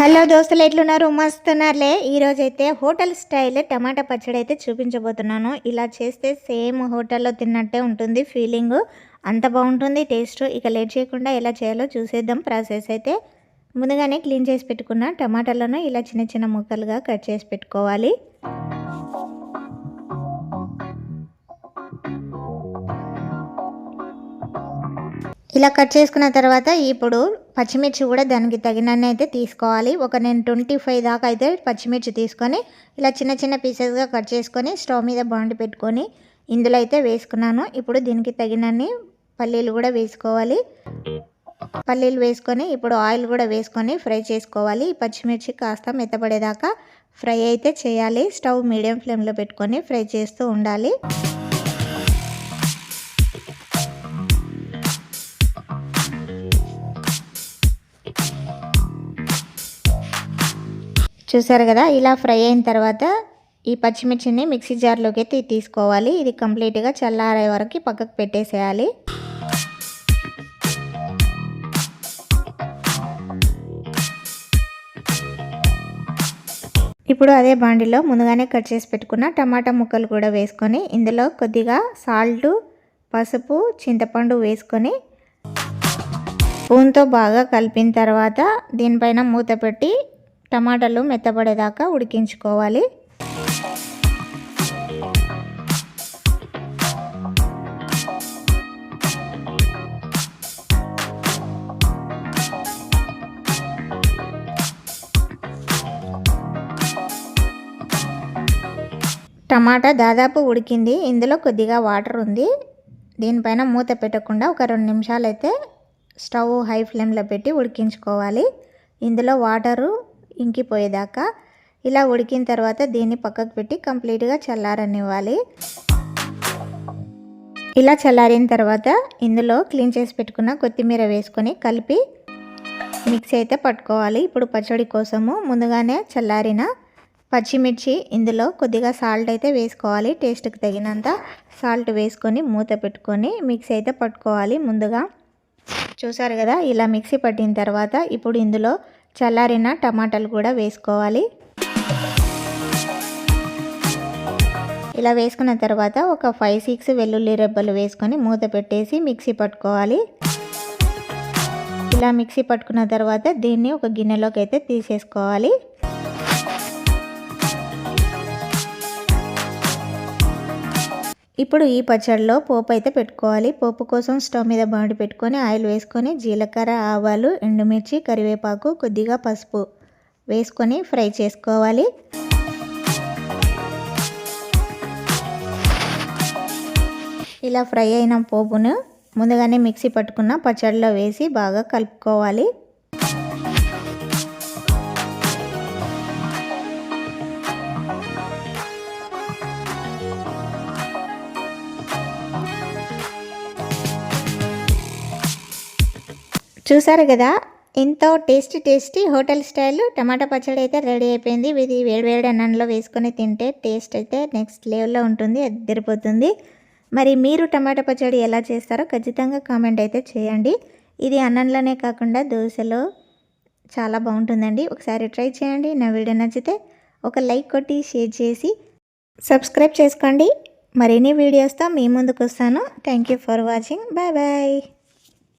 Hello దోస్తులు, ఎట్లున్నారు? మస్తున్నారులే. ఈరోజైతే హోటల్ స్టైల్ టమాటా పచ్చడి అయితే చూపించబోతున్నాను. ఇలా చేస్తే సేమ్ హోటల్లో తిన్నట్టే ఉంటుంది ఫీలింగ్. అంత బాగుంటుంది టేస్ట్. ఇక లేట్ చేయకుండా ఎలా చేయాలో చూసేద్దాం. ప్రాసెస్ అయితే ముందుగానే క్లీన్ చేసి పెట్టుకున్న టమాటాలను ఇలా చిన్న చిన్న ముక్కలుగా కట్ చేసి పెట్టుకోవాలి. ఇలా కట్ చేసుకున్న తర్వాత ఇప్పుడు పచ్చిమిర్చి కూడా దానికి తగినన్ని అయితే తీసుకోవాలి. నేను 25 దాకా అయితే పచ్చిమిర్చి తీసుకొని ఇలా చిన్న చిన్న పీసెస్గా కట్ చేసుకొని స్టవ్ మీద బాండి పెట్టుకొని ఇందులో అయితే వేసుకున్నాను. ఇప్పుడు దీనికి తగినన్ని పల్లీలు కూడా వేసుకోవాలి. పల్లీలు వేసుకొని ఇప్పుడు ఆయిల్ కూడా వేసుకొని ఫ్రై చేసుకోవాలి. పచ్చిమిర్చి కాస్త మెత్తపడేదాకా ఫ్రై అయితే చేయాలి. స్టవ్ మీడియం ఫ్లేమ్లో పెట్టుకొని ఫ్రై చేస్తూ ఉండాలి. చూసారు కదా, ఇలా ఫ్రై అయిన తర్వాత ఈ పచ్చిమిర్చిని మిక్సీ జార్లోకి అయితే తీసుకోవాలి. ఇది కంప్లీట్గా చల్లారే వరకు పక్కకు పెట్టేసేయాలి. ఇప్పుడు అదే బాండిలో ముందుగానే కట్ చేసి పెట్టుకున్న టమాటా ముక్కలు కూడా వేసుకొని ఇందులో కొద్దిగా సాల్ట్, పసుపు, చింతపండు వేసుకొని స్పూన్తో బాగా కలిపిన తర్వాత దీనిపైన మూత పెట్టి టమాటాలు మెత్తబడేదాకా ఉడికించుకోవాలి. టమాటా దాదాపు ఉడికింది. ఇందులో కొద్దిగా వాటర్ ఉంది. దీనిపైన మూత పెట్టకుండా ఒక 2 నిమిషాలు అయితే స్టవ్ హై ఫ్లేమ్లో పెట్టి ఉడికించుకోవాలి. ఇందులో వాటరు ఇంకిపోయేదాకా ఇలా ఉడికిన తర్వాత దీన్ని పక్కకు పెట్టి కంప్లీట్గా చల్లారనివ్వాలి. ఇలా చల్లారిన తర్వాత ఇందులో క్లీన్ చేసి పెట్టుకున్న కొత్తిమీర వేసుకొని కలిపి మిక్సీ అయితే పట్టుకోవాలి. ఇప్పుడు పచ్చడి కోసము ముందుగానే చల్లారిన పచ్చిమిర్చి ఇందులో కొద్దిగా సాల్ట్ అయితే వేసుకోవాలి. టేస్ట్కి తగినంత సాల్ట్ వేసుకొని మూత పెట్టుకొని మిక్సీ అయితే పట్టుకోవాలి. ముందుగా చూసారు కదా, ఇలా మిక్సీ పట్టిన తర్వాత ఇప్పుడు ఇందులో చల్లారిన టమాటాలు కూడా వేసుకోవాలి. ఇలా వేసుకున్న తర్వాత ఒక 5-6 వెల్లుల్లి రెబ్బలు వేసుకొని మూత పెట్టేసి మిక్సీ పట్టుకోవాలి. ఇలా మిక్సీ పట్టుకున్న తర్వాత దీన్ని ఒక గిన్నెలోకి అయితే తీసేసుకోవాలి. ఇప్పుడు ఈ పచ్చడిలో పోపు అయితే పెట్టుకోవాలి. పోపు కోసం స్టవ్ మీద బాండి పెట్టుకొని ఆయిల్ వేసుకొని జీలకర్ర, ఆవాలు, ఎండుమిర్చి, కరివేపాకు, కొద్దిగా పసుపు వేసుకొని ఫ్రై చేసుకోవాలి. ఇలా ఫ్రై అయిన పోపును ముందుగానే మిక్సీ పట్టుకున్న పచ్చడిలో వేసి బాగా కలుపుకోవాలి. చూసారు కదా, ఎంతో టేస్టీ హోటల్ స్టైల్ టమాటా పచ్చడి అయితే రెడీ అయిపోయింది. ఇది వేడివేడి అన్నంలో వేసుకొని తింటే టేస్ట్ అయితే నెక్స్ట్ లెవెల్లో ఉంటుంది, అదిరిపోతుంది. మరి మీరు టమాటా పచ్చడి ఎలా చేస్తారో ఖచ్చితంగా కామెంట్ అయితే చేయండి. ఇది అన్నంలోనే కాకుండా దోశలో చాలా బాగుంటుందండి. ఒకసారి ట్రై చేయండి. నా వీడియో నచ్చితే ఒక లైక్ కొట్టి షేర్ చేసి సబ్స్క్రైబ్ చేసుకోండి. మరిన్ని వీడియోస్తో మీ ముందుకు వస్తాను. Thank you for watching. Bye bye.